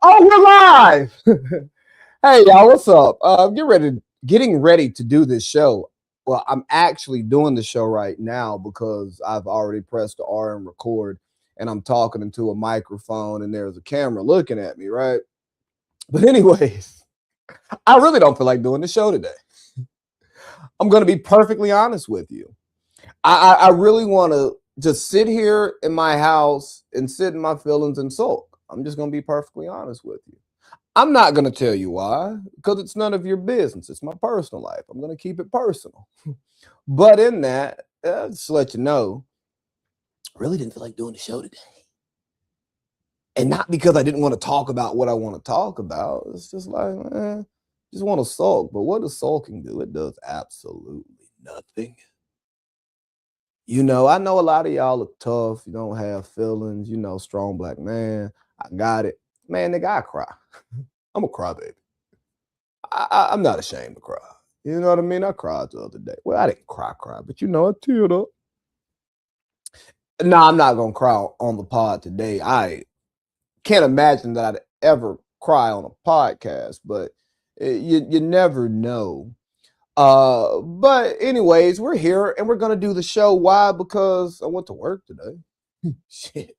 Oh, we're live. Hey, y'all, what's up? Getting ready to do this show. Well, I'm actually doing the show right now because I've already pressed the R and record, and I'm talking into a microphone, and there's a camera looking at me, right? But anyways, I really don't feel like doing the show today. I'm going to be perfectly honest with you. I really want to just sit here in my house and sit in my feelings and sulk. I'm just going to be perfectly honest with you. I'm not going to tell you why, because it's none of your business. It's my personal life. I'm going to keep it personal. But in that, just to let you know, I really didn't feel like doing the show today. And not because I didn't want to talk about what I want to talk about. It's just like, just want to sulk. But what does sulking do? It does absolutely nothing. I know a lot of y'all are tough. You don't have feelings. Strong black man. I got it. Man, nigga, I cry. I'm a crybaby. I'm not ashamed to cry. You know what I mean? I cried the other day. Well, I didn't cry, but I teared up. No, I'm not gonna cry on the pod today. I can't imagine that I'd ever cry on a podcast, but you never know. But anyways, we're here and we're gonna do the show. Why? Because I went to work today. Shit.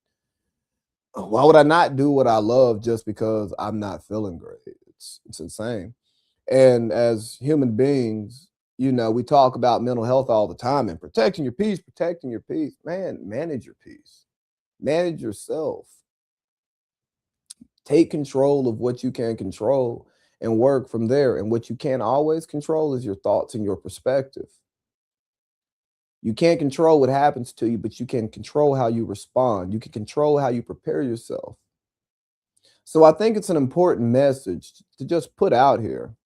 Why would I not do what I love just because I'm not feeling great? It's insane. And as human beings, we talk about mental health all the time and protecting your peace, protecting your peace. Man, manage your peace, manage yourself, take control of what you can control and work from there. And what you can't always control is your thoughts and your perspective. You can't control what happens to you, but you can control how you respond. You can control how you prepare yourself. So I think it's an important message to just put out here.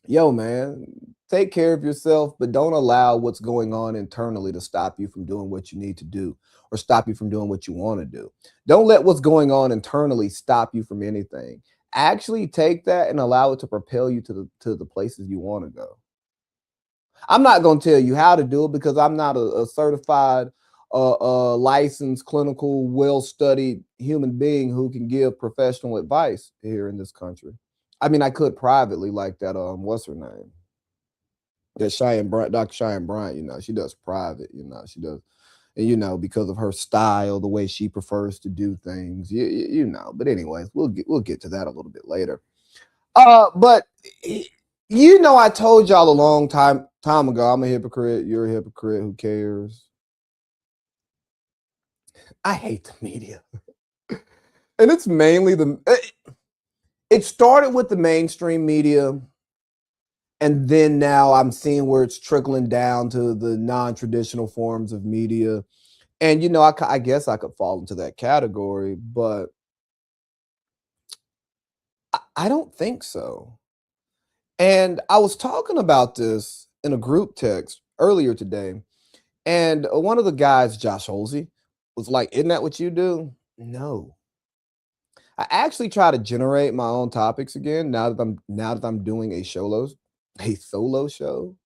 Yo, man, take care of yourself, but don't allow what's going on internally to stop you from doing what you need to do or stop you from doing what you want to do. Don't let what's going on internally stop you from anything. Actually take that and allow it to propel you to the places you want to go. I'm not going to tell you how to do it because I'm not a certified, licensed, clinical, well-studied human being who can give professional advice here in this country. I mean, I could privately like that. What's her name? That Cheyenne Bryant, Dr. Cheyenne Bryant. She does private. She does, and because of her style, the way she prefers to do things. But anyways, we'll get to that a little bit later. But I told y'all a long time ago, I'm a hypocrite. You're a hypocrite. Who cares? I hate the media, and it's mainly it started with the mainstream media, and then now I'm seeing where it's trickling down to the non-traditional forms of media. And I guess I could fall into that category, but I don't think so. And I was talking about this in a group text earlier today, and one of the guys, Josh Holsey, was like, "Isn't that what you do?" No. I actually try to generate my own topics again now that I'm doing a solo show.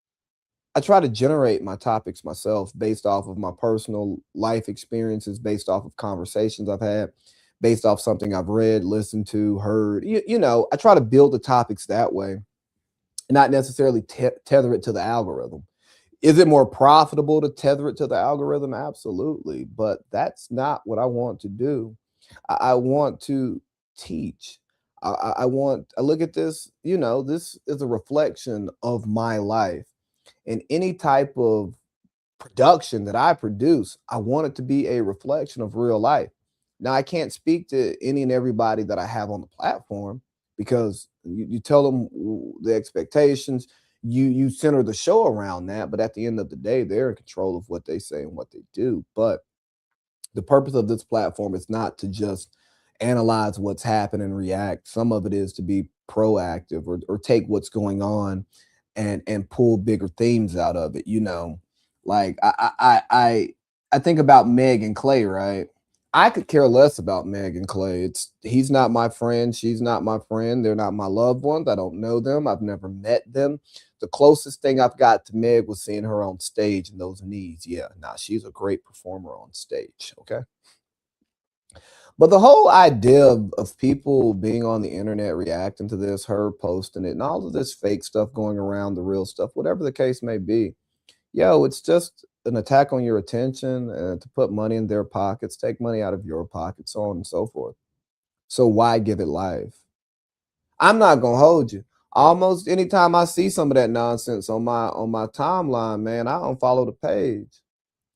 I try to generate my topics myself based off of my personal life experiences, based off of conversations I've had, based off something I've read, listened to, heard. I try to build the topics that way, and not necessarily tether it to the algorithm. Is it more profitable to tether it to the algorithm? Absolutely. But that's not what I want to do. I want to teach. I look at this, this is a reflection of my life. And any type of production that I produce, I want it to be a reflection of real life. Now, I can't speak to any and everybody that I have on the platform because you tell them the expectations, you center the show around that. But at the end of the day, they're in control of what they say and what they do. But The purpose of this platform is not to just analyze what's happened and react. Some of it is to be proactive, or take what's going on and pull bigger themes out of it. Like I think about Meg and Clay, right? I could care less about Meg and Clay. He's not my friend, she's not my friend, they're not my loved ones. I don't know them. I've never met them. The closest thing I've got to Meg was seeing her on stage and those knees. Yeah, nah, she's a great performer on stage. Okay. But the whole idea of people being on the internet reacting to this, her posting it, and all of this fake stuff going around, the real stuff, whatever the case may be, it's just an attack on your attention, to put money in their pockets, take money out of your pocket, so on and so forth. So why give it life? I'm not gonna hold you. Almost anytime I see some of that nonsense on my timeline, man, I unfollow the page.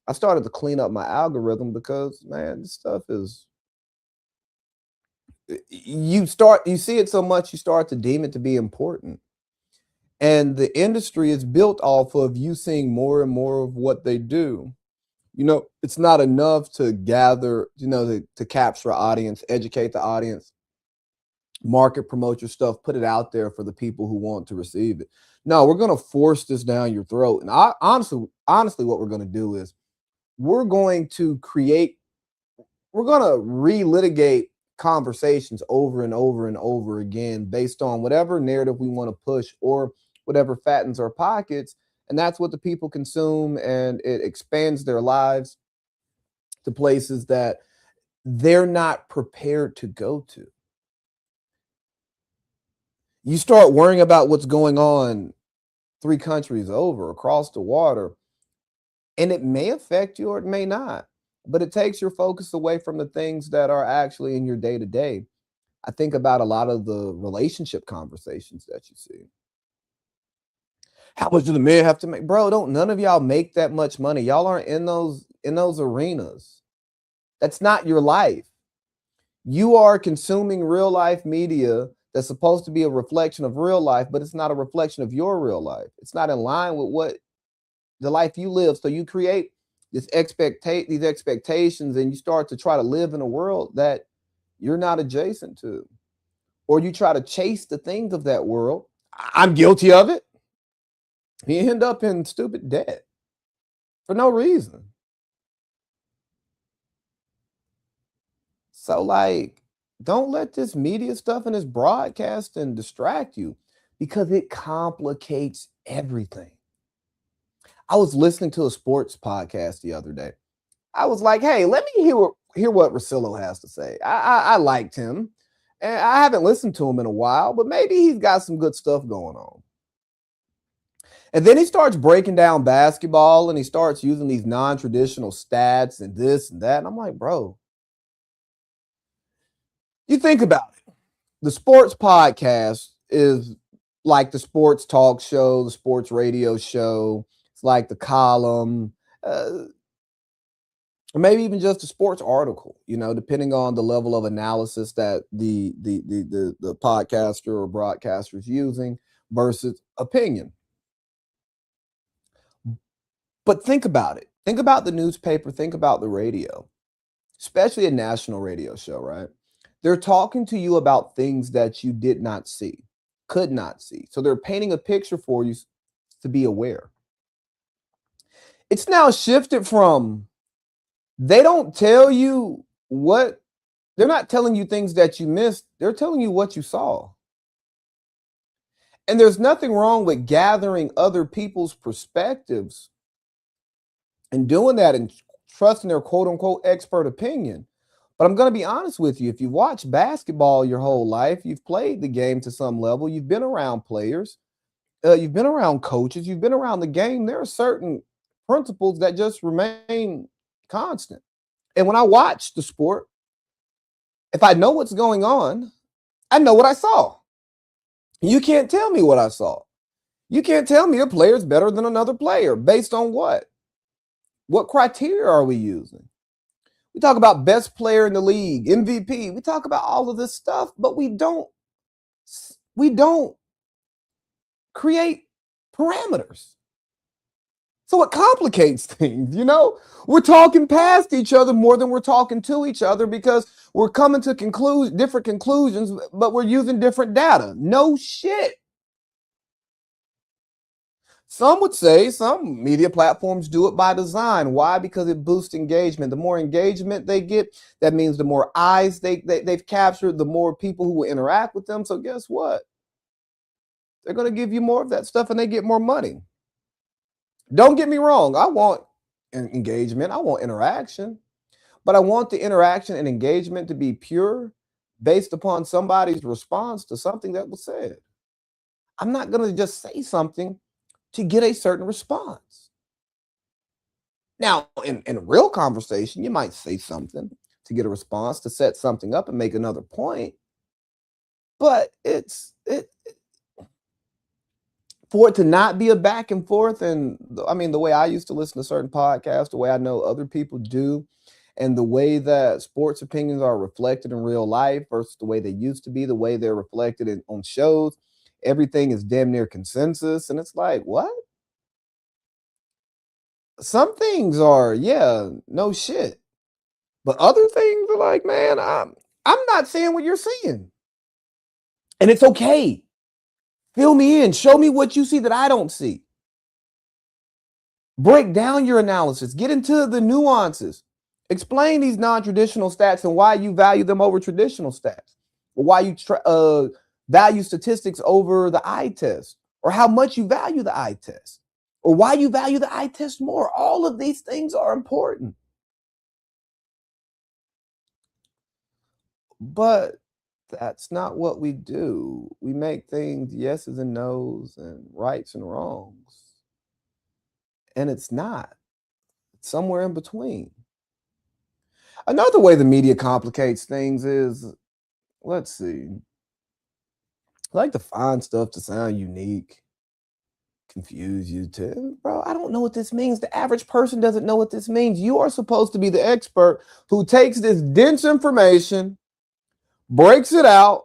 I started to clean up my algorithm because, man, this stuff is, you see it so much, you start to deem it to be important. And the industry is built off of you seeing more and more of what they do. It's not enough to gather, to capture an audience, educate the audience, market, promote your stuff, put it out there for the people who want to receive it. No, we're going to force this down your throat. And honestly, what we're going to do is we're going to relitigate conversations over and over and over again based on whatever narrative we want to push or whatever fattens our pockets. And that's what the people consume, and it expands their lives to places that they're not prepared to go to. You start worrying about what's going on 3 countries over, across the water, and it may affect you or it may not, but it takes your focus away from the things that are actually in your day to day. I think about a lot of the relationship conversations that you see. How much do the men have to make? Bro, don't none of y'all make that much money. Y'all aren't in those arenas. That's not your life. You are consuming real life media that's supposed to be a reflection of real life, but it's not a reflection of your real life. It's not in line with what the life you live. So you create these expectations, and you start to try to live in a world that you're not adjacent to, or you try to chase the things of that world. I'm guilty of it. You end up in stupid debt for no reason. So, like, don't let this media stuff and this broadcasting distract you, because it complicates everything. I was listening to a sports podcast the other day. I was like, hey, let me hear what Russillo has to say. I liked him, and I haven't listened to him in a while, but maybe he's got some good stuff going on. And then he starts breaking down basketball, and he starts using these non-traditional stats and this and that. And I'm like, bro, you think about it. The sports podcast is like the sports talk show, the sports radio show. It's like the column, or maybe even just a sports article, depending on the level of analysis that the podcaster or broadcaster is using versus opinion. But think about it. Think about the newspaper. Think about the radio, especially a national radio show, right? They're talking to you about things that you did not see, could not see. So they're painting a picture for you to be aware. It's now shifted from, they don't tell you they're not telling you things that you missed. They're telling you what you saw. And there's nothing wrong with gathering other people's perspectives and doing that and trusting their quote unquote expert opinion. But I'm going to be honest with you. If you watch basketball your whole life, you've played the game to some level, you've been around players, you've been around coaches, you've been around the game, there are certain principles that just remain constant. And when I watch the sport, if I know what's going on, I know what I saw. You can't tell me what I saw. You can't tell me a player is better than another player. Based on what? What criteria are we using? We talk about best player in the league, MVP. We talk about all of this stuff, but we don't create parameters. So it complicates things, you know? We're talking past each other more than we're talking to each other because we're coming to different conclusions, but we're using different data. No shit. Some would say some media platforms do it by design. Why? Because it boosts engagement. The more engagement they get, that means the more eyes they've captured, the more people who will interact with them. So guess what? They're going to give you more of that stuff and they get more money. Don't get me wrong. I want engagement. I want interaction, but I want the interaction and engagement to be pure based upon somebody's response to something that was said. I'm not going to just say something to get a certain response. Now, in a real conversation, you might say something to get a response, to set something up and make another point. But for it to not be a back and forth, and I mean, the way I used to listen to certain podcasts, the way I know other people do, and the way that sports opinions are reflected in real life versus the way they used to be, the way they're reflected on shows, everything is damn near consensus. And it's like, what? Some things are, yeah, no shit. But other things are like, man, I'm not seeing what you're seeing. And it's okay. Fill me in. Show me what you see that I don't see. Break down your analysis. Get into the nuances. Explain these non-traditional stats and why you value them over traditional stats, or why you value statistics over the eye test, or how much you value the eye test, or why you value the eye test more. All of these things are important. But that's not what we do. We make things yeses and nos and rights and wrongs. And it's not. It's somewhere in between. Another way the media complicates things is, let's see, I like to find stuff to sound unique, confuse you too. Bro, I don't know what this means. The average person doesn't know what this means. You are supposed to be the expert who takes this dense information, breaks it out,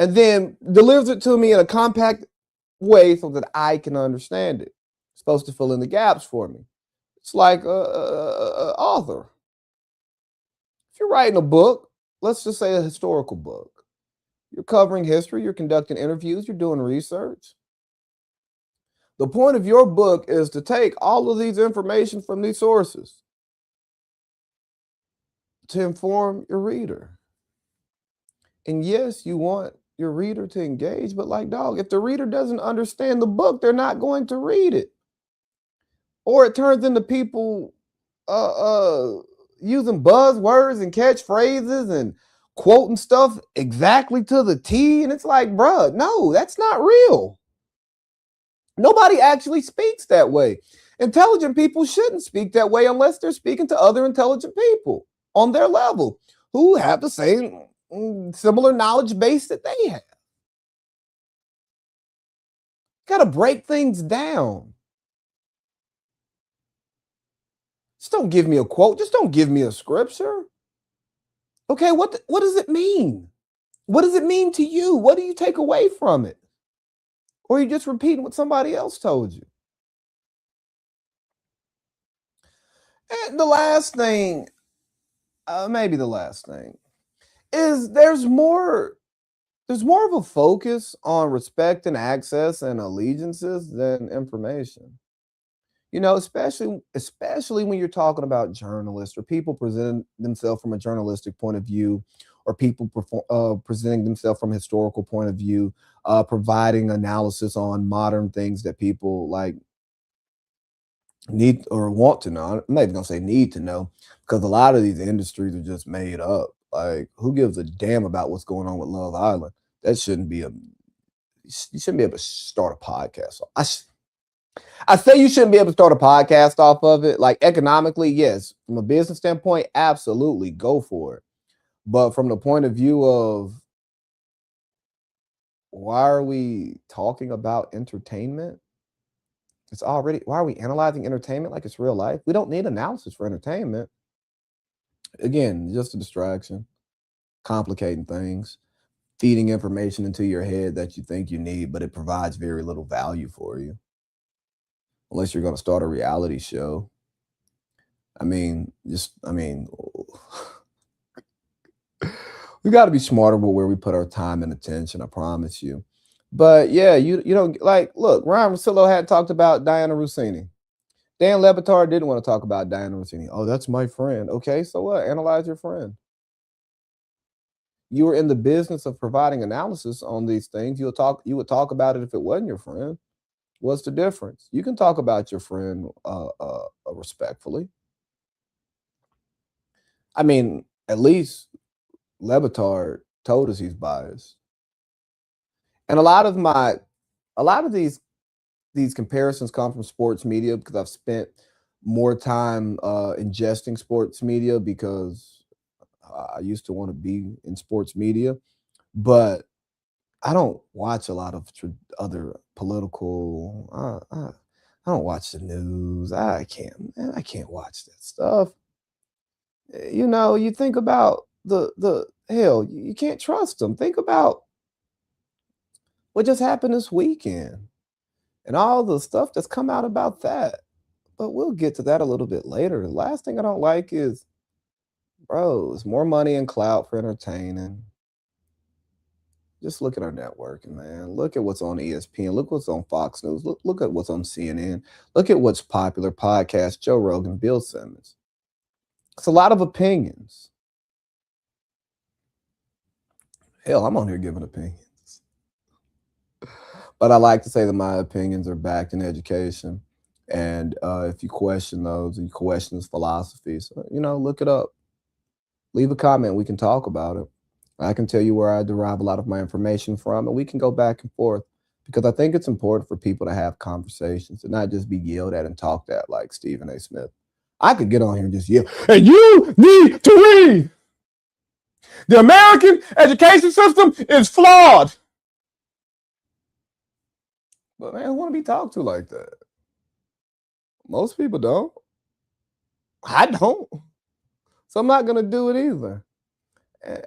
and then delivers it to me in a compact way so that I can understand it. It's supposed to fill in the gaps for me. It's like a author. If you're writing a book, let's just say a historical book, you're covering history, you're conducting interviews, you're doing research. The point of your book is to take all of these information from these sources to inform your reader. And yes, you want your reader to engage, but like, dog, if the reader doesn't understand the book, they're not going to read it. Or it turns into people using buzzwords and catchphrases and quoting stuff exactly to the T. And it's like, bruh, no, that's not real. Nobody actually speaks that way. Intelligent people shouldn't speak that way unless they're speaking to other intelligent people on their level who have the same similar knowledge base that they have. Got to break things down. Just don't give me a quote. Just don't give me a scripture. Okay, what does it mean? What does it mean to you? What do you take away from it? Or are you just repeating what somebody else told you? And the last thing, maybe the last thing, is there's more of a focus on respect and access and allegiances than information. You know, especially when you're talking about journalists or people presenting themselves from a journalistic point of view, or people presenting themselves from a historical point of view, providing analysis on modern things that people like need or want to know. I'm not even gonna say need to know, because a lot of these industries are just made up. Like, who gives a damn about what's going on with Love Island? That shouldn't be you shouldn't be able to start a podcast. I say you shouldn't be able to start a podcast off of it. Like, economically, yes. From a business standpoint, absolutely, go for it. But from the point of view of why are we talking about entertainment? Why are we analyzing entertainment like it's real life? We don't need analysis for entertainment. Again, just a distraction, complicating things, feeding information into your head that you think you need, but it provides very little value for you. unless you're going to start a reality show. I mean, we got to be smarter with where we put our time and attention. I promise you. But yeah, you know, like, look, Ryan Russillo had talked about Diana Rossini. Dan Le Batard didn't want to talk about Diana Rossini. Oh, that's my friend. Okay, so what? Analyze your friend. You were in the business of providing analysis on these things. You would talk about it if it wasn't your friend. What's the difference? You can talk about your friend respectfully. I mean, at least Le Batard told us he's biased. And a lot of these comparisons come from sports media because I've spent more time ingesting sports media because I used to want to be in sports media, but I don't watch a lot of other political. I don't watch the news. I can't. Man, I can't watch that stuff. You know, you think about the hell. You can't trust them. Think about what just happened this weekend and all the stuff that's come out about that. But we'll get to that a little bit later. The last thing I don't like is, bro, it's more money and clout for entertaining. Just look at our networking, man. Look at what's on ESPN. Look what's on Fox News. Look at what's on CNN. Look at what's popular podcasts, Joe Rogan, Bill Simmons. It's a lot of opinions. Hell, I'm on here giving opinions. But I like to say that my opinions are backed in education. And if you question those, and you question his philosophies, you know, look it up. Leave a comment. We can talk about it. I can tell you where I derive a lot of my information from, and we can go back and forth because I think it's important for people to have conversations and not just be yelled at and talked at like Stephen A. Smith. I could get on here and just yell, and you need to read. The American education system is flawed. But man, I want to be talked to like that. Most people don't. I don't. So I'm not going to do it either.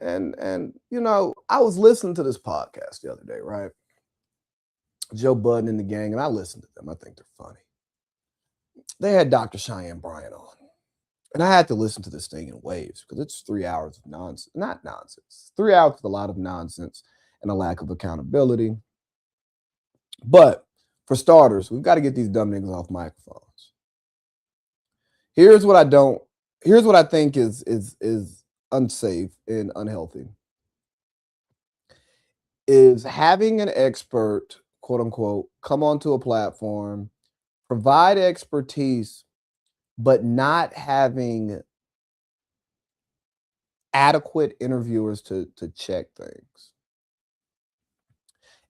And you know, I was listening to this podcast the other day, right? Joe Budden and the gang, and I listened to them. I think they're funny. They had Dr. Cheyenne Bryant on. And I had to listen to this thing in waves because it's 3 hours of nonsense. Not nonsense. 3 hours with a lot of nonsense and a lack of accountability. But for starters, we've got to get these dumb niggas off microphones. Here's what I think is unsafe and unhealthy. Is having an expert, quote unquote, come onto a platform, provide expertise, but not having adequate interviewers to check things.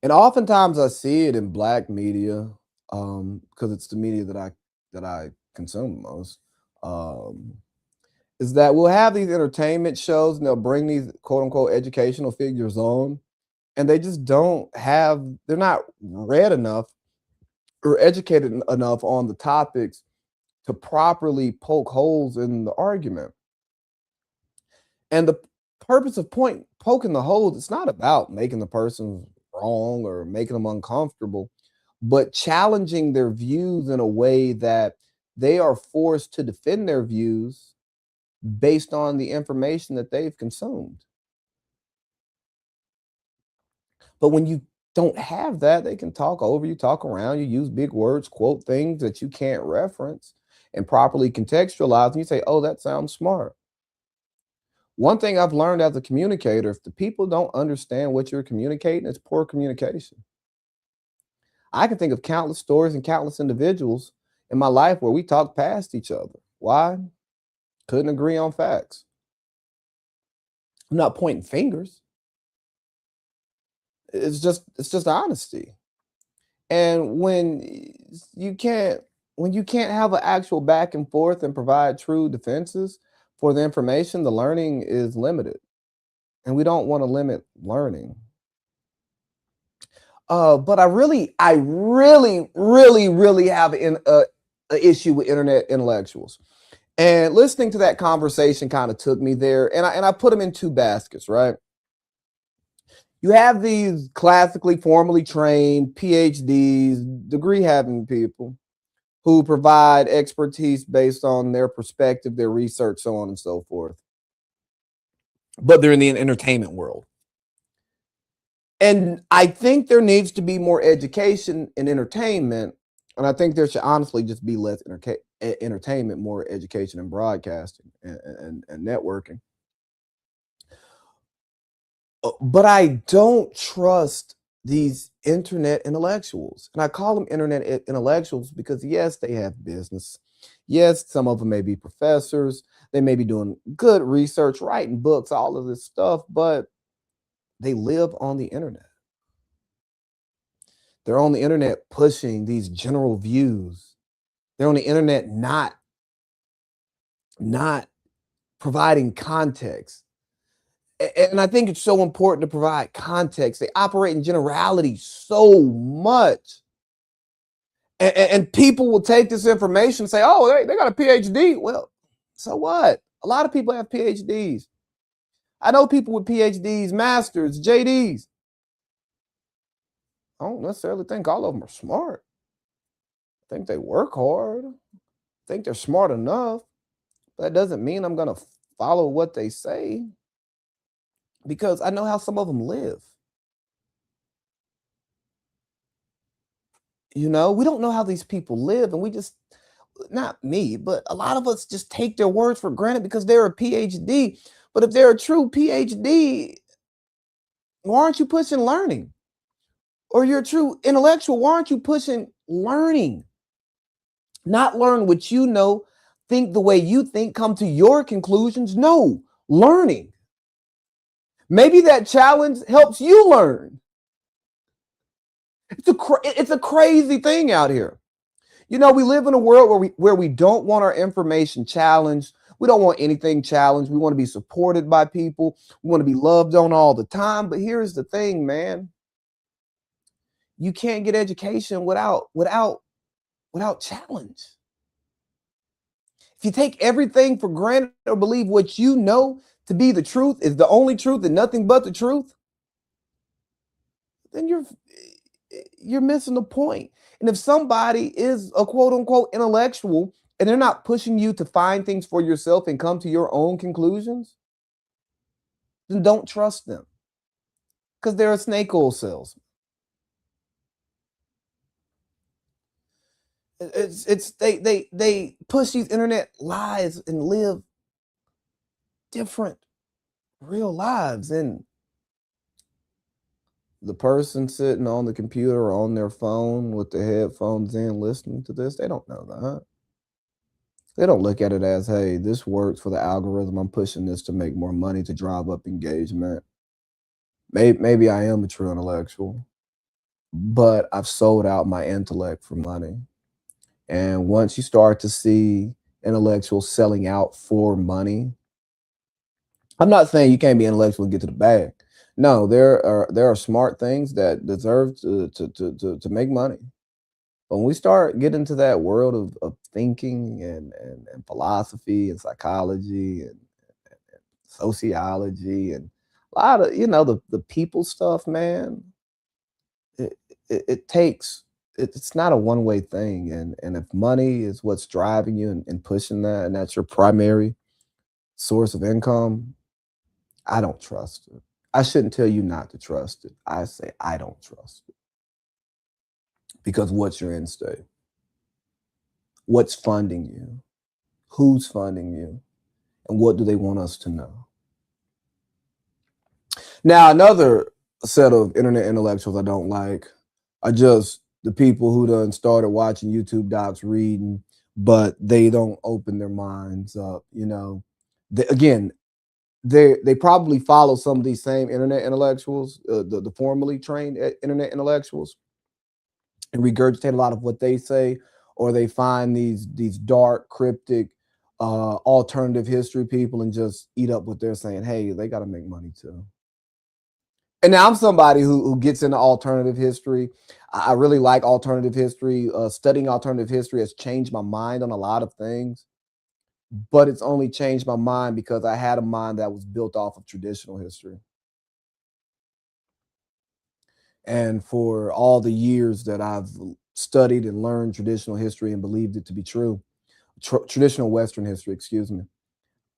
And oftentimes I see it in Black media, because it's the media that I consume most. Is that we'll have these entertainment shows and they'll bring these quote unquote educational figures on, and they just they're not read enough or educated enough on the topics to properly poke holes in the argument. And the purpose of poking the holes, it's not about making the person wrong or making them uncomfortable, but challenging their views in a way that they are forced to defend their views based on the information that they've consumed. But when you don't have that, they can talk over you, talk around you, use big words, quote things that you can't reference and properly contextualize. And you say, oh, that sounds smart. One thing I've learned as a communicator, if the people don't understand what you're communicating, it's poor communication. I can think of countless stories and countless individuals in my life where we talked past each other. Why? Couldn't agree on facts. I'm not pointing fingers. It's just honesty. And you can't have an actual back and forth and provide true defenses for the information, the learning is limited. And we don't want to limit learning. But I really have an issue with internet intellectuals. And listening to that conversation kind of took me there. And I put them in two baskets, right? You have these classically formally trained PhDs, degree having people who provide expertise based on their perspective, their research, so on and so forth. But they're in the entertainment world. And I think there needs to be more education in entertainment. And I think there should honestly just be less entertainment, more education and broadcasting and networking. But I don't trust these internet intellectuals. And I call them internet intellectuals because, yes, they have business. Yes, some of them may be professors. They may be doing good research, writing books, all of this stuff, but they live on the internet. They're on the internet pushing these general views. They're on the internet not providing context. And I think it's so important to provide context. They operate in generality so much. And people will take this information and say, oh, they got a PhD. Well, so what? A lot of people have PhDs. I know people with PhDs, masters, JDs. I don't necessarily think all of them are smart. I think they work hard. I think they're smart enough. But that doesn't mean I'm going to follow what they say because I know how some of them live. You know, we don't know how these people live, and we just, not me, but a lot of us just take their words for granted because they're a PhD. But if they're a true PhD, why aren't you pushing learning? Or you're a true intellectual, why aren't you pushing learning? Not learn what you know, think the way you think, come to your conclusions. No, learning. Maybe that challenge helps you learn. It's a crazy thing out here. You know, we live in a world where we don't want our information challenged. We don't want anything challenged. We want to be supported by people. We want to be loved on all the time. But here's the thing, man. You can't get education without challenge. If you take everything for granted or believe what you know to be the truth is the only truth and nothing but the truth, then you're missing the point. And if somebody is a quote unquote intellectual and they're not pushing you to find things for yourself and come to your own conclusions, then don't trust them because they're a snake oil salesman. They push these internet lies and live different real lives, and the person sitting on the computer or on their phone with the headphones in listening to this, they don't know that. They don't look at it as, hey, this works for the algorithm. I'm pushing this to make more money to drive up engagement. Maybe I am a true intellectual, but I've sold out my intellect for money. And once you start to see intellectuals selling out for money, I'm not saying you can't be intellectual and get to the bag. No, there are smart things that deserve to make money. But when we start getting to that world of thinking and philosophy and psychology and sociology and a lot of, you know, the people stuff, man, it takes it's not a one-way thing. And if money is what's driving you and pushing that, and that's your primary source of income, I don't trust it. I shouldn't tell you not to trust it. I say I don't trust it. Because what's your end state? What's funding you? Who's funding you? And what do they want us to know? Now, another set of internet intellectuals I don't like are just the people who done started watching YouTube docs, reading, but they don't open their minds up. You know, again, they probably follow some of these same internet intellectuals, the formally trained internet intellectuals, and regurgitate a lot of what they say, or they find these dark, cryptic, alternative history people and just eat up what they're saying. Hey, they got to make money too. And now I'm somebody who gets into alternative history. I really like alternative history. Studying alternative history has changed my mind on a lot of things, but it's only changed my mind because I had a mind that was built off of traditional history. And for all the years that I've studied and learned traditional history and believed it to be true, traditional Western history, excuse me,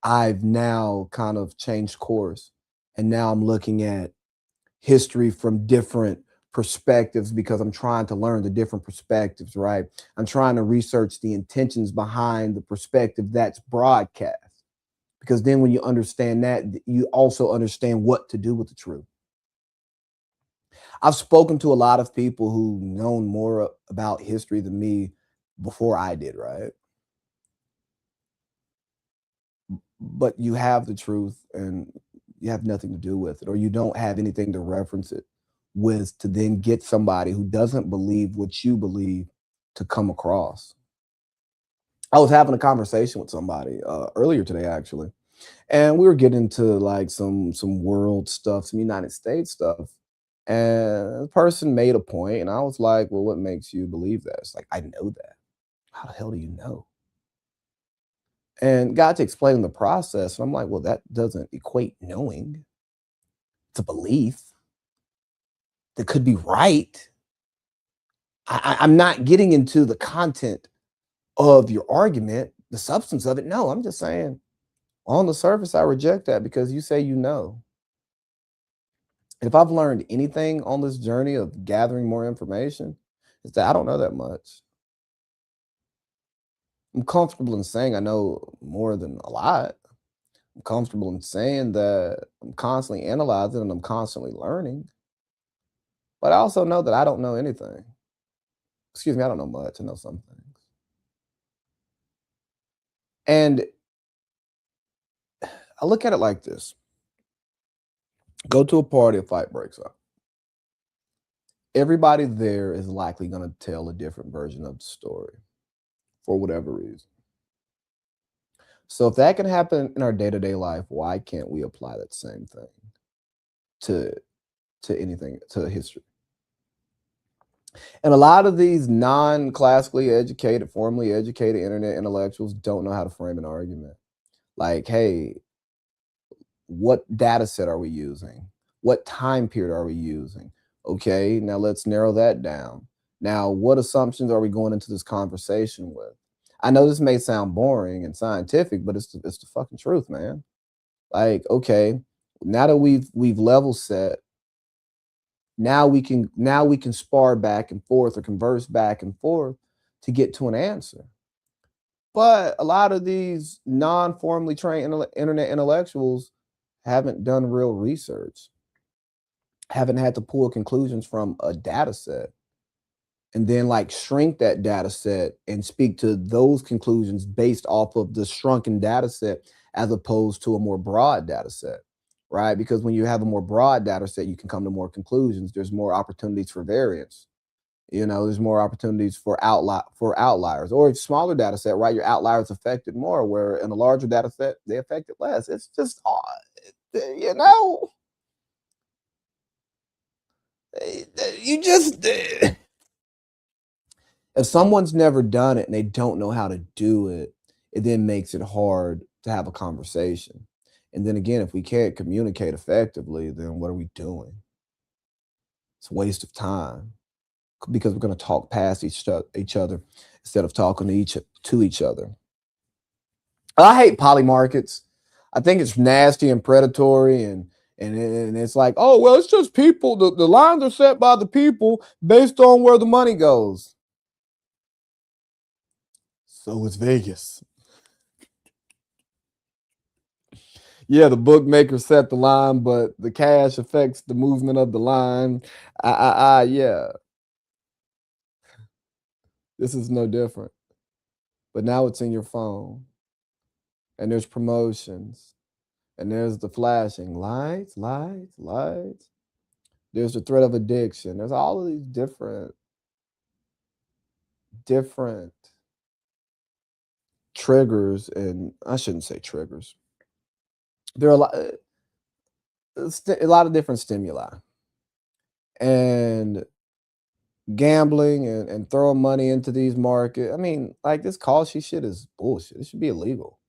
I've now kind of changed course. And now I'm looking at history from different perspectives because I'm trying to learn the different perspectives, right? I'm trying to research the intentions behind the perspective that's broadcast. Because then when you understand that, you also understand what to do with the truth. I've spoken to a lot of people who known more about history than me before I did, right? But you have the truth and you have nothing to do with it, or you don't have anything to reference it with to then get somebody who doesn't believe what you believe to come across. I was having a conversation with somebody earlier today, actually, and we were getting into like some world stuff, some United States stuff. And the person made a point, and I was like, "Well, what makes you believe that?" It's like, "I know that." How the hell do you know? And got to explaining the process, and I'm like, "Well, that doesn't equate knowing. It's a belief that could be right." I'm not getting into the content of your argument, the substance of it. No, I'm just saying on the surface, I reject that because you say you know. If I've learned anything on this journey of gathering more information, is that I don't know that much. I'm comfortable in saying I know more than a lot. I'm comfortable in saying that I'm constantly analyzing and I'm constantly learning. But I also know that I don't know anything. Excuse me, I don't know much. I know some things. And I look at it like this: go to a party, a fight breaks out. Everybody there is likely going to tell a different version of the story for whatever reason. So if that can happen in our day-to-day life, why can't we apply that same thing to anything, to history? And a lot of these non-classically educated, formally educated internet intellectuals don't know how to frame an argument. Like, hey, what data set are we using? What time period are we using? Okay, now let's narrow that down. Now, what assumptions are we going into this conversation with? I know this may sound boring and scientific, but it's the fucking truth, man. Like, okay, now that we've level set, now we can spar back and forth or converse back and forth to get to an answer. But a lot of these non-formally trained internet intellectuals haven't done real research, haven't had to pull conclusions from a data set and then like shrink that data set and speak to those conclusions based off of the shrunken data set as opposed to a more broad data set, right? Because when you have a more broad data set, you can come to more conclusions. There's more opportunities for variance. There's more opportunities for outliers, or a smaller data set, right? Your outliers affected more, where in a larger data set, they affected less. It's just odd, you know. You just if someone's never done it and they don't know how to do it, it then makes it hard to have a conversation. And then again, if we can't communicate effectively, then what are we doing? It's a waste of time because we're going to talk past each other instead of talking to each other. I hate poly markets. I think it's nasty and predatory and it's like, oh well, it's just people. The lines are set by the people based on where the money goes. So it's Vegas. Yeah, the bookmaker set the line, but the cash affects the movement of the line. Yeah, this is no different. But now it's in your phone, and there's promotions, and there's the flashing lights, lights, lights. There's the threat of addiction. There's all of these different triggers, and I shouldn't say triggers. There are a lot of different stimuli, and gambling and throwing money into these markets. I mean, like this Kalshi shit is bullshit. It should be illegal.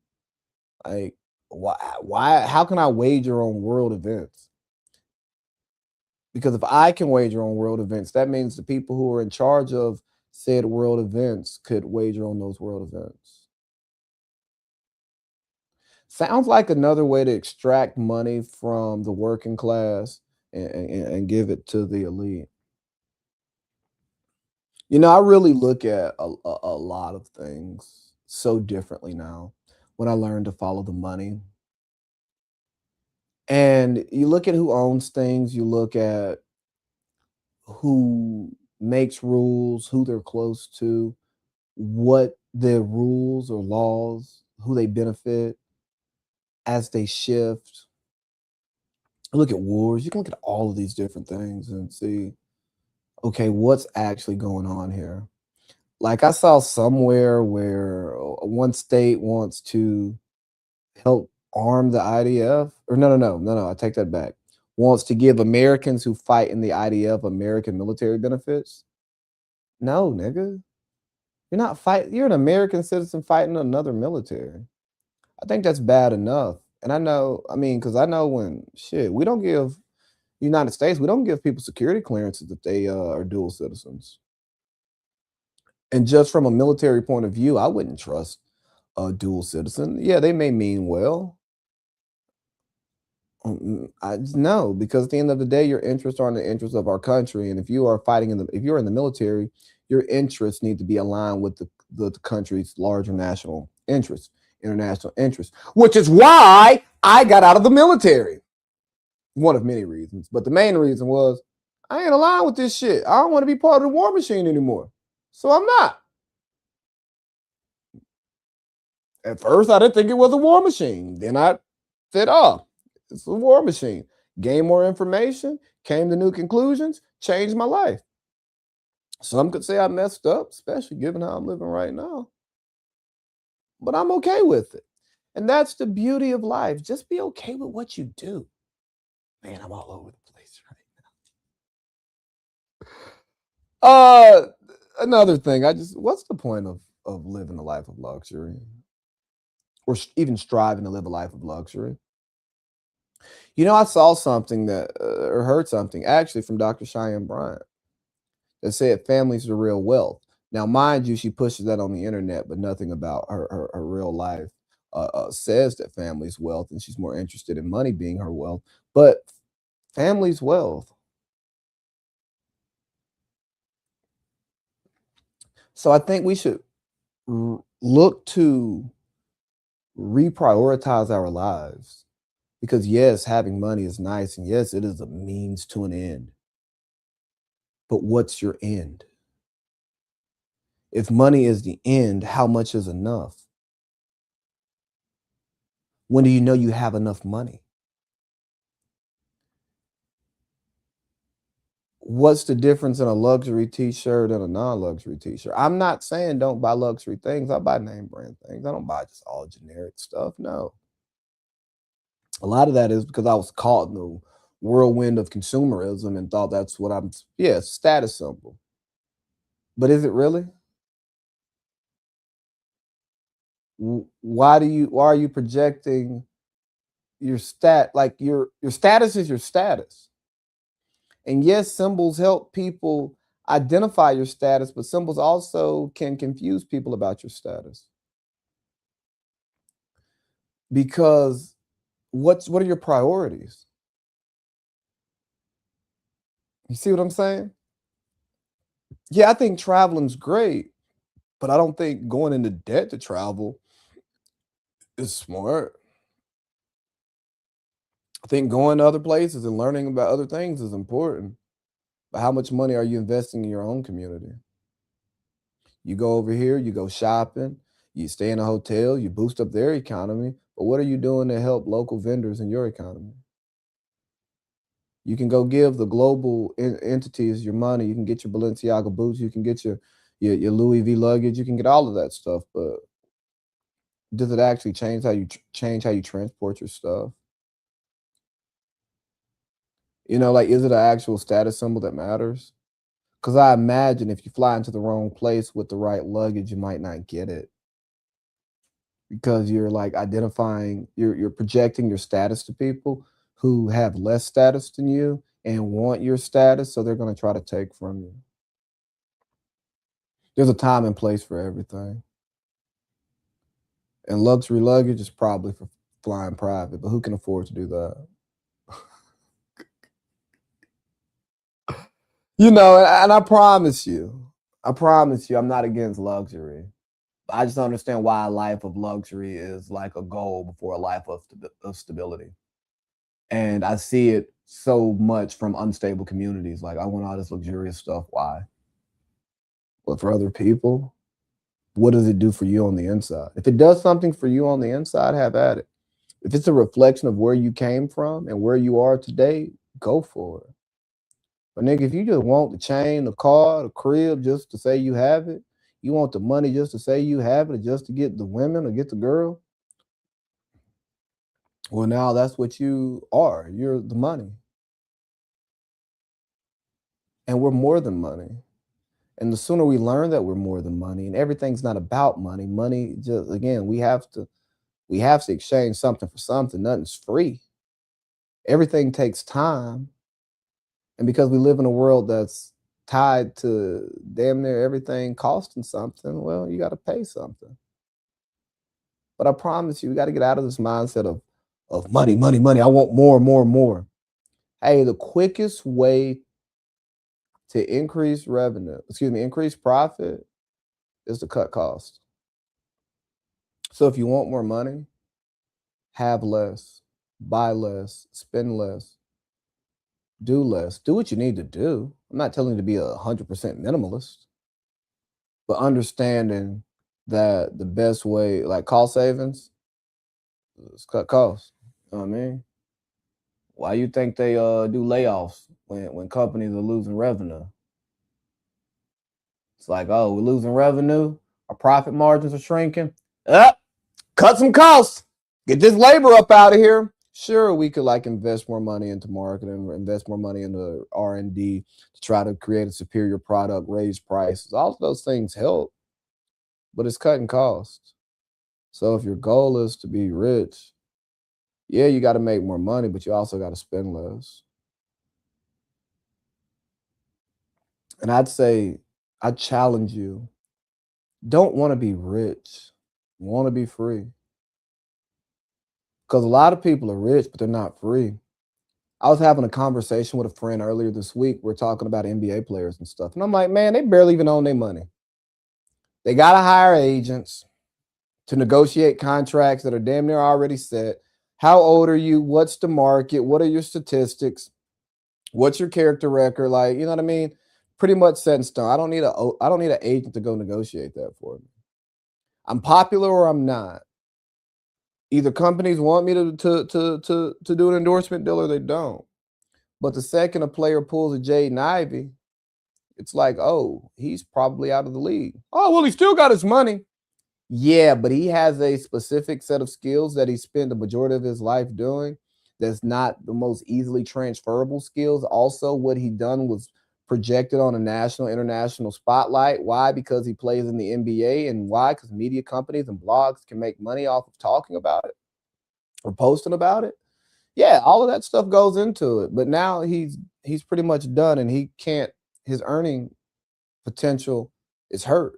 Like, why? How can I wager on world events? Because if I can wager on world events, that means the people who are in charge of said world events could wager on those world events. Sounds like another way to extract money from the working class and give it to the elite. You know, I really look at a lot of things so differently now when I learned to follow the money. And you look at who owns things, you look at who makes rules, who they're close to, what their rules or laws, who they benefit as they shift. Look at wars. You can look at all of these different things and see, okay, what's actually going on here? Like I saw somewhere where one state wants to help arm the IDF, or no, I take that back. Wants to give Americans who fight in the IDF American military benefits. No, nigga. You're not fight. You're an American citizen fighting another military. I think that's bad enough. And I know, I mean, because I know when shit, we don't give United States, we don't give people security clearances if they are dual citizens. And just from a military point of view, I wouldn't trust a dual citizen. Yeah, they may mean well. I just no, because at the end of the day, your interests are in the interests of our country, and if you are fighting if you're in the military, your interests need to be aligned with the country's larger national interests, international interests, which is why I got out of the military. One of many reasons, but the main reason was I ain't aligned with this shit. I don't want to be part of the war machine anymore, so I'm not. At first, I didn't think it was a war machine. Then I said, "Oh, it's a war machine." Gained more information, came to new conclusions, changed my life. Some could say I messed up, especially given how I'm living right now, but I'm okay with it. And that's the beauty of life. Just be okay with what you do. Man, I'm all over the place right. Another thing, what's the point of living a life of luxury or even striving to live a life of luxury? You know, I saw something that or heard something actually from Dr. Cheyenne Bryant that said family's the real wealth. Now, mind you, she pushes that on the internet, but nothing about her real life says that family's wealth, and she's more interested in money being her wealth. But family's wealth. So I think we should look to reprioritize our lives because yes, having money is nice, and yes, it is a means to an end. But what's your end? If money is the end, how much is enough? When do you know you have enough money? What's the difference in a luxury t-shirt and a non-luxury t-shirt? I'm not saying don't buy luxury things. I buy name brand things. I don't buy just all generic stuff. No. A lot of that is because I was caught in the whirlwind of consumerism and thought that's what yeah, status symbol. But is it really? Why are you projecting your like your status is your status. And yes, symbols help people identify your status, but symbols also can confuse people about your status. Because what are your priorities? You see what I'm saying? Yeah, I think traveling's great, but I don't think going into debt to travel is smart. I think going to other places and learning about other things is important. But how much money are you investing in your own community? You go over here, you go shopping, you stay in a hotel, you boost up their economy. But what are you doing to help local vendors in your economy? You can go give the global entities your money. You can get your Balenciaga boots. You can get your Louis V luggage. You can get all of that stuff. But does it actually change how you change how you transport your stuff? You know, like is it an actual status symbol that matters? Because I imagine if you fly into the wrong place with the right luggage, you might not get it because you're like identifying, you're projecting your status to people who have less status than you and want your status, so they're going to try to take from you. There's a time and place for everything. And luxury luggage is probably for flying private, but who can afford to do that? And I promise you, I'm not against luxury. I just don't understand why a life of luxury is like a goal before a life of stability. And I see it so much from unstable communities. Like, I want all this luxurious stuff. Why? But for other people, what does it do for you on the inside? If it does something for you on the inside, have at it. If it's a reflection of where you came from and where you are today, go for it. But nigga, if you just want the chain, the car, the crib just to say you have it, you want the money just to say you have it, or just to get the women or get the girl, well, now that's what you are. You're the money. And we're more than money. And the sooner we learn that we're more than money, and everything's not about money. Money just, again, we have to exchange something for something. Nothing's free. Everything takes time. And because we live in a world that's tied to damn near everything costing something, well, you got to pay something. But I promise you, we got to get out of this mindset of money, money, money. I want more, more, more. Hey, the quickest way to increase profit is to cut costs. So if you want more money, have less, buy less, spend less, do less. Do what you need to do. I'm not telling you to be 100% minimalist, but understanding that the best way, like cost savings, is cut costs. You know what I mean? Why you think they do layoffs when companies are losing revenue? It's like, oh, we're losing revenue, our profit margins are shrinking. Up, cut some costs, get this labor up out of here. Sure, we could like invest more money into marketing, invest more money into R&D to try to create a superior product, raise prices. All of those things help, but it's cutting costs. So if your goal is to be rich, yeah, you got to make more money, but you also got to spend less. And I challenge you, don't want to be rich, want to be free. Because a lot of people are rich, but they're not free. I was having a conversation with a friend earlier this week. We're talking about NBA players and stuff. And I'm like, man, they barely even own their money. They got to hire agents to negotiate contracts that are damn near already set. How old are you? What's the market? What are your statistics? What's your character record? Like, you know what I mean? Pretty much set in stone. I don't need an agent to go negotiate that for me. I'm popular or I'm not. Either companies want me to do an endorsement deal or they don't. But the second a player pulls a Jaden Ivey, it's like, oh, he's probably out of the league. Oh, well, he still got his money. Yeah, but he has a specific set of skills that he spent the majority of his life doing. That's not the most easily transferable skills. Also, what he done was projected on a national, international spotlight. Why? Because he plays in the NBA. And why? Because media companies and blogs can make money off of talking about it or posting about it. Yeah, all of that stuff goes into it. But now he's pretty much done, and he can't. His earning potential is hurt.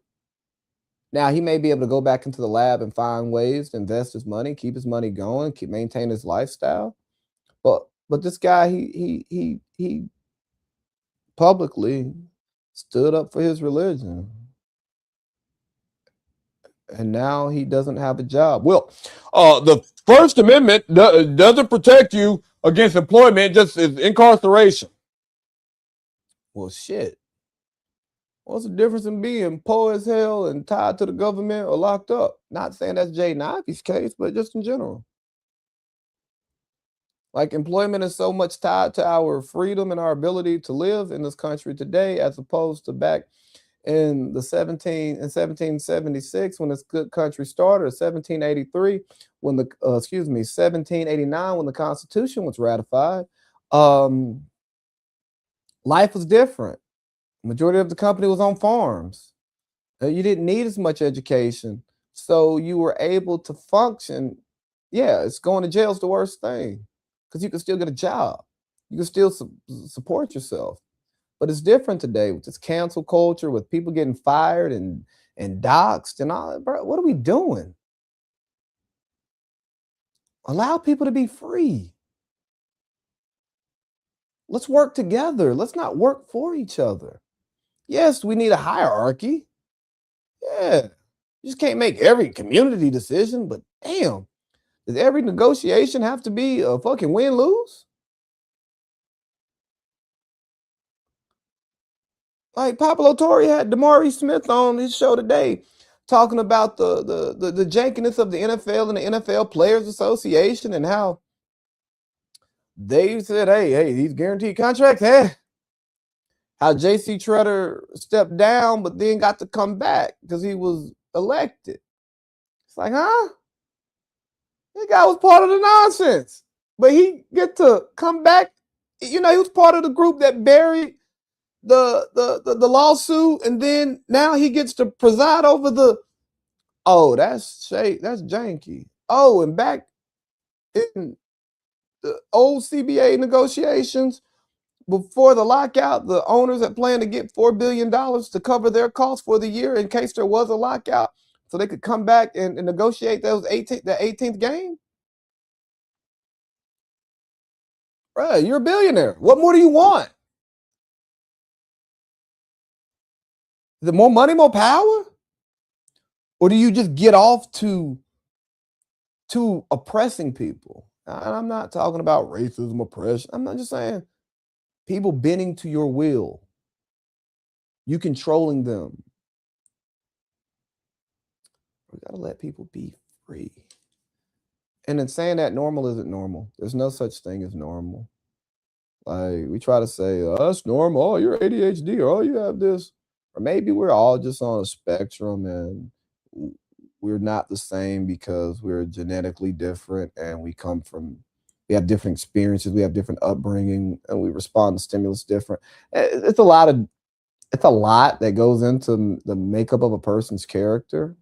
Now he may be able to go back into the lab and find ways to invest his money, keep his money going, maintain his lifestyle. But this guy, he publicly stood up for his religion, and now he doesn't have a job. Well, the First Amendment doesn't protect you against employment; just is incarceration. Well, shit. What's the difference in being poor as hell and tied to the government or locked up? Not saying that's Jaden Ivey's case, but just in general. Like, employment is so much tied to our freedom and our ability to live in this country today, as opposed to back in the 1776 when this good country started, or 1783 when the 1789 when the Constitution was ratified. Um, Life was different. Majority of the company was on farms. You didn't need as much education, so you were able to function. Yeah, it's going to jail is the worst thing because you can still get a job. You can still support yourself. But it's different today with this cancel culture, with people getting fired and doxxed and all. Bro, what are we doing? Allow people to be free. Let's work together. Let's not work for each other. Yes, we need a hierarchy. Yeah. You just can't make every community decision, but damn, does every negotiation have to be a fucking win-lose? Like Pablo Torre had Damari Smith on his show today talking about the jankiness of the NFL and the NFL Players Association and how they said, hey, these guaranteed contracts, how JC Treader stepped down, but then got to come back because he was elected. It's like, huh? That guy was part of the nonsense, but he get to come back. You know, he was part of the group that buried the lawsuit, and then now he gets to preside over the. Oh, that's shade. That's janky. Oh, and back in the old CBA negotiations before the lockout, the owners had planned to get $4 billion to cover their costs for the year in case there was a lockout, so they could come back and negotiate the 18th game. Bruh, you're a billionaire. What more do you want? Is it more money, more power? Or do you just get off to oppressing people? And I'm not talking about racism, oppression. I'm not just saying people bending to your will, you controlling them. We got to let people be free. And in saying that, normal isn't normal. There's no such thing as normal. Like we try to say, oh, that's normal. Oh, you're ADHD, or oh, you have this. Or maybe we're all just on a spectrum and we're not the same because we're genetically different and we have different experiences, we have different upbringing, and we respond to stimulus different. It's a lot that goes into the makeup of a person's character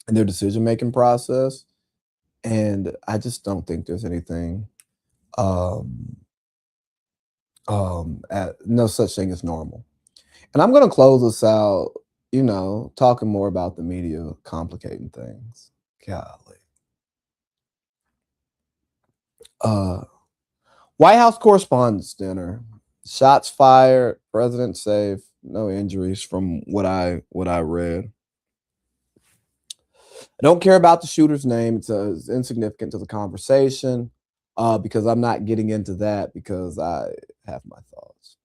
and their decision-making process. And I just don't think there's anything no such thing as normal. And I'm going to close this out, talking more about the media complicating things. Golly. White House Correspondents' Dinner. Shots fired, president safe, no injuries from what I read. I don't care about the shooter's name. It's insignificant to the conversation because I'm not getting into that because I have my thoughts.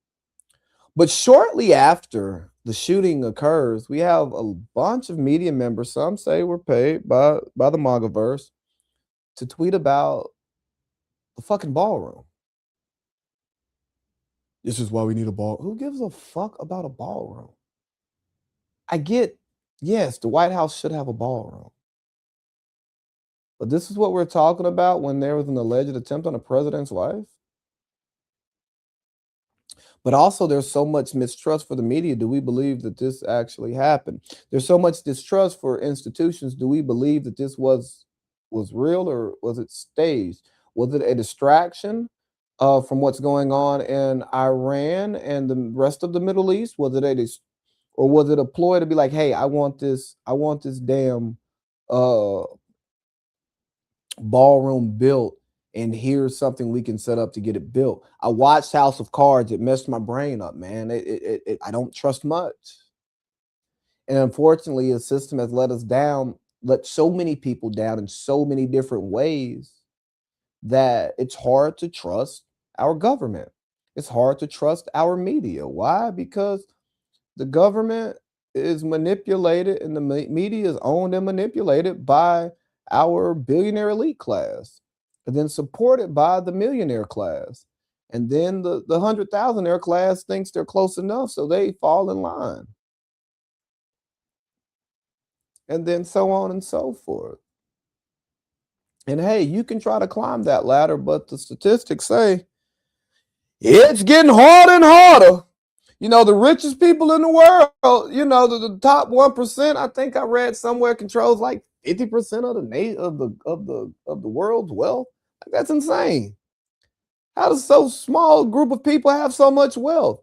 But shortly after the shooting occurs, we have a bunch of media members, some say were paid by the MAGAverse, to tweet about the fucking ballroom. This is why we need a ball. Who gives a fuck about a ballroom? I get, yes, the White House should have a ballroom. But this is what we're talking about when there was an alleged attempt on a president's wife? But also there's so much mistrust for the media. Do we believe that this actually happened? There's so much distrust for institutions. Do we believe that this was real or was it staged? Was it a distraction from what's going on in Iran and the rest of the Middle East? Was it or was it a ploy to be like, hey, I want this damn ballroom built, and here's something we can set up to get it built. I watched House of Cards. It messed my brain up, man. I don't trust much. And unfortunately, the system has let so many people down in so many different ways that it's hard to trust our government. It's hard to trust our media. Why? Because the government is manipulated and the media is owned and manipulated by our billionaire elite class, and then supported by the millionaire class. And then the 100,000-aire class thinks they're close enough, so they fall in line. And then so on and so forth. And hey, you can try to climb that ladder, but the statistics say it's getting harder and harder. The richest people in the world, the top 1%, I think I read somewhere, controls like 50% of the world's wealth. That's insane. How does so small group of people have so much wealth?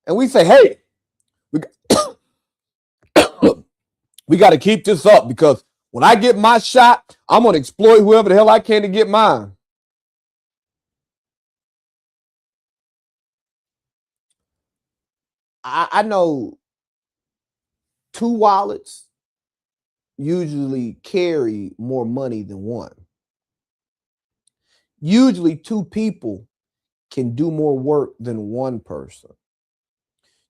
And we say, hey, we, we got to keep this up because when I get my shot, I'm going to exploit whoever the hell I can to get mine. I know two wallets usually carry more money than one. Usually, two people can do more work than one person.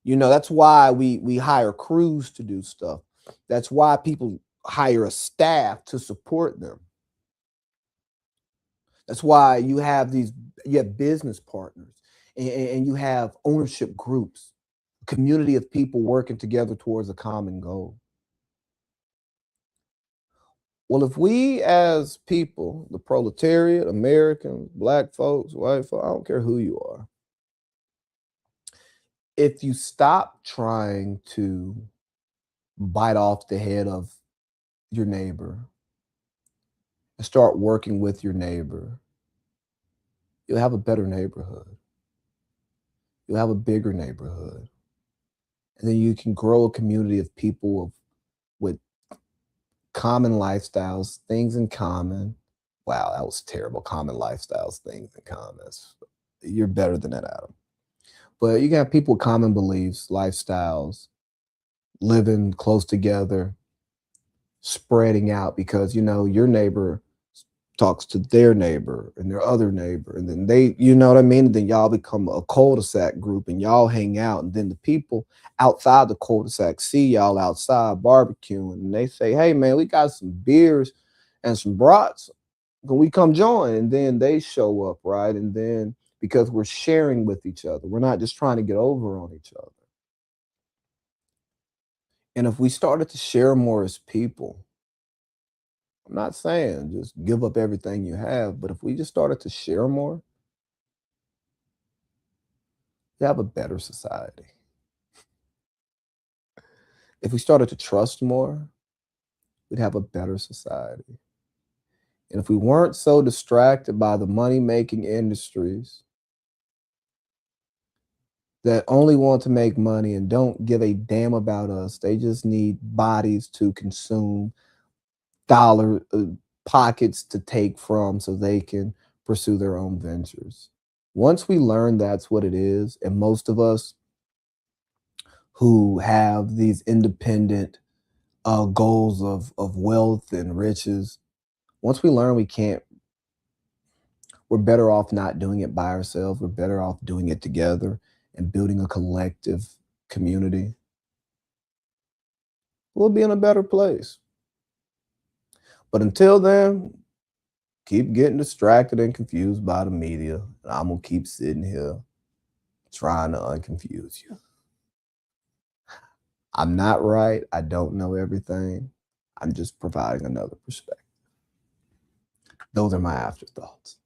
You know, that's why we hire crews to do stuff. That's why people hire a staff to support them. That's why you have business partners and you have ownership groups, a community of people working together towards a common goal. Well, if we as people, the proletariat, Americans, black folks, white folks, I don't care who you are, if you stop trying to bite off the head of your neighbor and start working with your neighbor, you'll have a better neighborhood. You'll have a bigger neighborhood. And then you can grow a community of people with common lifestyles, things in common. Wow, that was terrible. Common lifestyles, things in common. You're better than that, Adam. But you can have people with common beliefs, lifestyles, living close together, spreading out because, you know, your neighbor talks to their neighbor and their other neighbor. And then they, you know what I mean? And then y'all become a cul-de-sac group and y'all hang out. And then the people outside the cul-de-sac see y'all outside barbecuing and they say, hey, man, we got some beers and some brats. Can we come join? And then they show up, right? And then because we're sharing with each other, we're not just trying to get over on each other. And if we started to share more as people, I'm not saying just give up everything you have, but if we just started to share more, we have a better society. If we started to trust more, we'd have a better society. And if we weren't so distracted by the money making industries that only want to make money and don't give a damn about us, they just need bodies to consume, dollar pockets to take from so they can pursue their own ventures. Once we learn that's what it is, and most of us who have these independent goals of wealth and riches, once we learn we can't, we're better off not doing it by ourselves. We're better off doing it together and building a collective community. We'll be in a better place. But until then, keep getting distracted and confused by the media. And I'm going to keep sitting here trying to unconfuse you. I'm not right. I don't know everything. I'm just providing another perspective. Those are my afterthoughts.